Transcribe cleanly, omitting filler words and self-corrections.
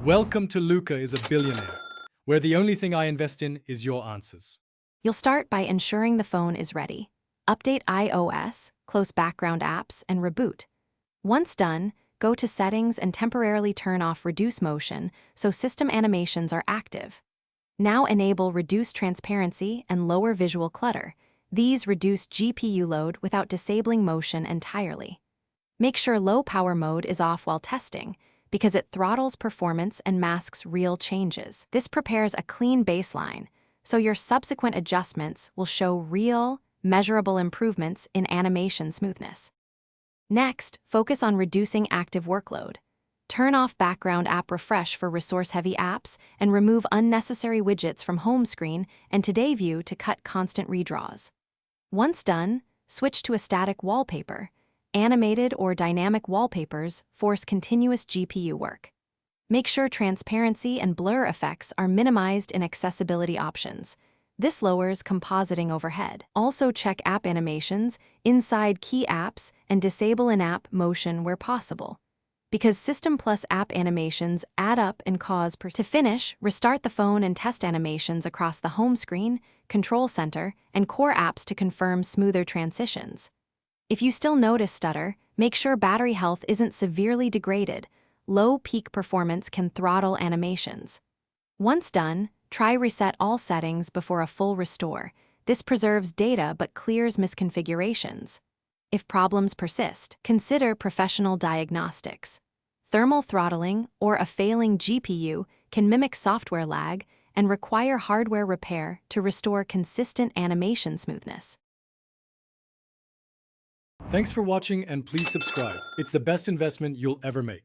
Welcome to Luca is a Billionaire, where the only thing I invest in is your answers. You'll start by ensuring the phone is ready. Update iOS, close background apps, and reboot. Once done, go to Settings and temporarily turn off Reduce Motion so system animations are active. Now enable Reduce Transparency and Lower Visual Clutter. These reduce GPU load without disabling motion entirely. Make sure Low Power Mode is off while testing, because it throttles performance and masks real changes. This prepares a clean baseline, so your subsequent adjustments will show real, measurable improvements in animation smoothness. Next, focus on reducing active workload. Turn off background app refresh for resource-heavy apps and remove unnecessary widgets from home screen and Today View to cut constant redraws. Once done, switch to a static wallpaper. Animated or dynamic wallpapers force continuous GPU work. Make sure transparency and blur effects are minimized in accessibility options. This lowers compositing overhead. Also check app animations inside key apps and disable in-app motion where possible, because System Plus app animations add up and cause To finish, restart the phone and test animations across the home screen, control center, and core apps to confirm smoother transitions. If you still notice stutter, make sure battery health isn't severely degraded. Low peak performance can throttle animations. Once done, try reset all settings before a full restore. This preserves data but clears misconfigurations. If problems persist, consider professional diagnostics. Thermal throttling or a failing GPU can mimic software lag and require hardware repair to restore consistent animation smoothness. Thanks for watching and please subscribe. It's the best investment you'll ever make.